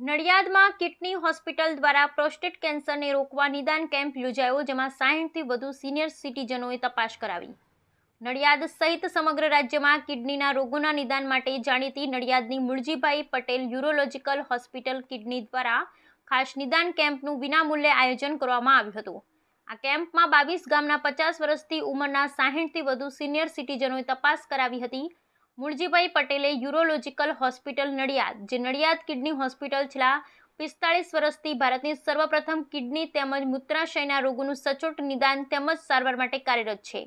નડિયાદમાં kidney hospital દ્વારા prostate કેન્સરને રોકવા નિદાન કેમ્પ યોજાયો, જેમાં 60થી વધુ સિનિયર સિટીઝનોએ તપાસ કરાવી. નડિયાદ સહિત સમગ્ર રાજ્યમાં કિડનીના રોગોના નિદાન માટે જાણીતી નડિયાદની Muljibhai Patel urological hospital kidney દ્વારા ખાસ નિદાન કેમ્પનું વિનામૂલ્યે આયોજન કરવામાં આવ્યું હતું. આ કેમ્પમાં 22 ગામના 50 વર્ષથી ઉંમરના 60થી વધુ સિનિયર સિટીઝનોએ તપાસ કરાવી હતી. મુળજીભાઈ પટેલે યુરોલોજીકલ હોસ્પિટલ નડિયાદ, જે નડિયાદ કિડની હોસ્પિટલ છેલ્લા 45 વર્ષથી ભારતની સર્વપ્રથમ કિડની તેમજ મૂત્રાશયના રોગોનું સચોટ નિદાન તેમજ સારવાર માટે કાર્યરત છે.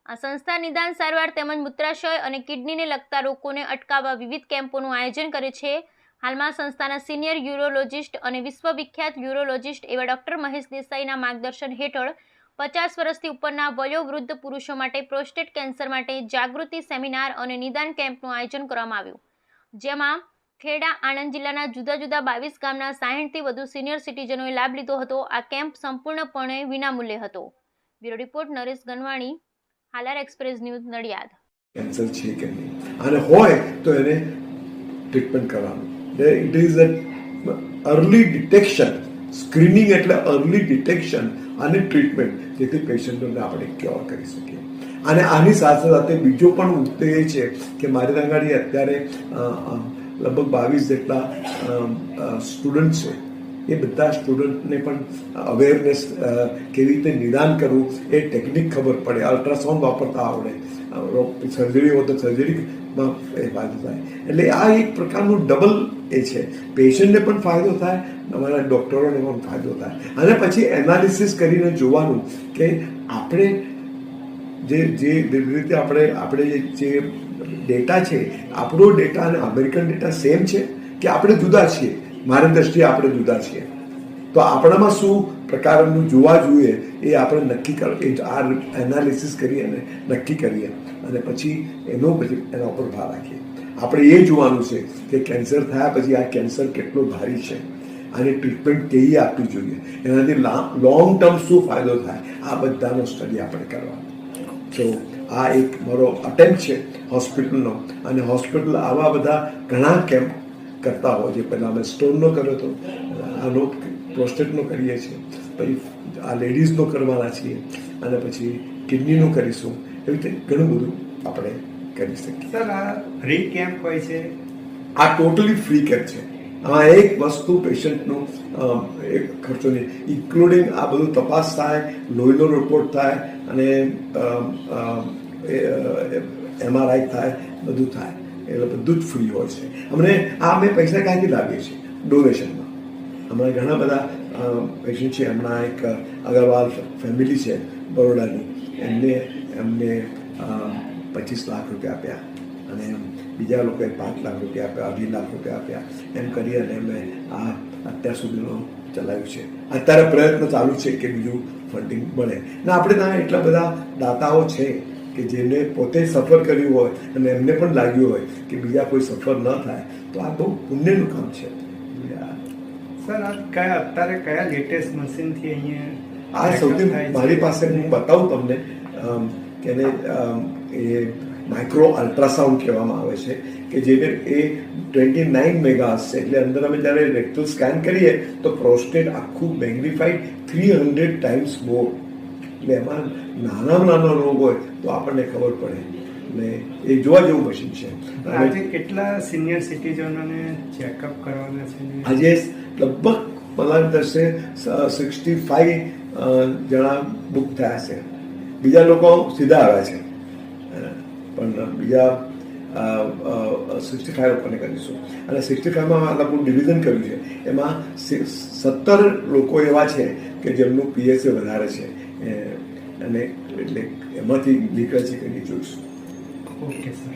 આ સંસ્થા નિદાન, સારવાર તેમજ મૂત્રાશય અને કિડનીને લગતા રોગોને અટકાવવા વિવિધ કેમ્પોનું આયોજન કરે છે. હાલમાં સંસ્થાના સિનિયર યુરોલોજિસ્ટ અને વિશ્વવિખ્યાત યુરોલોજિસ્ટ એવા ડોક્ટર મહેશ દેસાઈના માર્ગદર્શન હેઠળ 50 વર્ષથી ઉપરના વયોવૃદ્ધ પુરુષો માટે પ્રોસ્ટેટ કેન્સર માટે જાગૃતિ સેમિનાર અને નિદાન કેમ્પનું આયોજન કરવામાં આવ્યું, જેમાં ખેડા, આણંદ જિલ્લાના જુદા જુદા 22 ગામના 60થી વધુ સિનિયર સિટીઝનોએ લાભ લીધો હતો. આ કેમ્પ સંપૂર્ણપણે વિનામૂલ્યે હતો. Bureau report Naresh Ganwani, Halar express news, Nadiad. Cancer છે કે નહીં અને હોય તો એને ટ્રીટમેન્ટ કરવાનું. It is early detection. Screening એટલે અર્લી ડિટેક્શન અને ટ્રીટમેન્ટ, જેથી પેશન્ટોને આપણે ક્યોર કરી શકીએ. અને આની સાથે સાથે બીજો પણ ઉદ્દેશ એ છે કે મારી આગળ અત્યારે લગભગ 22 જેટલા સ્ટુડન્ટ છે. એ બધા સ્ટુડન્ટને પણ અવેરનેસ કેવી રીતે નિદાન કરવું એ ટેકનિક ખબર પડે, અલ્ટ્રાસાઉન્ડ વાપરતા આવડે, સર્જરી હોય તો સર્જરીમાં એ ફાયદો થાય. એટલે આ એક પ્રકારનું ડબલ એ છે, પેશન્ટને પણ ફાયદો થાય, અમારા ડૉક્ટરોને પણ ફાયદો થાય. અને પછી એનાલિસિસ કરીને જોવાનું કે આપણે જે રીતે આપણે જે ડેટા છે, આપણો ડેટા અને અમેરિકન ડેટા સેમ છે કે આપણે જુદા છીએ. મારી દ્રષ્ટિએ આપણે જુદા છીએ, તો આપણામાં શું પ્રકારનું જોવા જોઈએ એ આપણે નક્કી આ એનાલિસિસ કરીએ અને નક્કી કરીએ અને પછી એના ઉપર ભાર રાખીએ. આપણે એ જોવાનું છે કે કેન્સર થયા પછી આ કેન્સર કેટલો ભારી છે, આની ટ્રીટમેન્ટ કેવી આપવી જોઈએ, એનાથી લોંગ ટર્મ શું ફાયદો થાય, આ બધાનો સ્ટડી આપણે કરવાનો. તો આ એક મારો અટેમ્પ્ટ છે હોસ્પિટલનો. અને હોસ્પિટલ આવા બધા ઘણા કેમ્પ કરતા હોય છે. પહેલાં અમે સ્ટોનનો કર્યો હતો, આનો પ્રોસ્ટેટનો કરીએ છીએ, પછી આ લેડીઝનો કરવાના છીએ અને પછી કિડનીનો કરીશું. એવી રીતે ઘણું બધું આપણે કરી શકીએ. સર, આ ફ્રી કેમ્પ હોય છે? આ ટોટલી ફ્રી કેમ્પ છે. આમાં એક વસ્તુ પેશન્ટનું એક ખર્ચો નહીં, ઇન્ક્લુડિંગ આ બધું તપાસ થાય, લોહીનો રિપોર્ટ થાય અને MRI થાય, બધું થાય. એટલે બધું જ ફ્રી હોય છે. અમને અમે પૈસા ક્યાંથી લાવીએ છીએ? ડોનેશનમાં. હમણાં ઘણા બધા પેશન્ટ છે. હમણાં એક અગ્રવાલ ફેમિલી છે બરોડાની, એમને 25 લાખ રૂપિયા આપ્યા અને બીજા લોકોએ 5 લાખ રૂપિયા આપ્યા, 2 લાખ રૂપિયા આપ્યા. એમ કરી અને અમે આ અત્યાર સુધીનો ચલાવ્યું છે. અત્યારે પ્રયત્ન ચાલુ છે કે બીજું ફંડિંગ મળે. ને આપણે ત્યાં એટલા બધા દાતાઓ છે કે જેને પોતે સફર કર્યું હોય અને એમને પણ લાગ્યું હોય કે બીજા કોઈ સફર ન થાય, તો આ બહુ પુણ્યનું કામ છે. સર, અત્યારે કયા લેટેસ્ટ મશીનથી અહીંયા આ સૌથી મારી પાસે હું બતાવું તમને કે એને એ માઇક્રો અલ્ટ્રાસાઉન્ડ કહેવામાં આવે છે, કે જેને એ 29 મેગાસ છે. એટલે અંદર અમે જ્યારે રેક્ટલ સ્કેન કરીએ તો પ્રોસ્ટેટ આખું મેગ્નિફાઈડ 300 ટાઈમ્સ મોર. એટલે એમાં નાનો રોગ હોય તો આપણને ખબર પડે ને એ જોવા જેવું મશીન છે. આજે કેટલા સિનિયર સિટીઝનોને ચેકઅપ કરવાના છે? આજે લગભગ મને દસે 65 જણા બુક થયા છે. બીજા લોકો સીધા આવ્યા છે, પણ બીજા 65 લોકોને કરીશું. અને 65માં આપણું ડિવિઝન કર્યું છે. એમાં 17 લોકો એવા છે કે જેમનું PSA વધારે છે, અને એટલે એમાંથી નીકળે છે કે નહીં જોઈશું. Okay sir.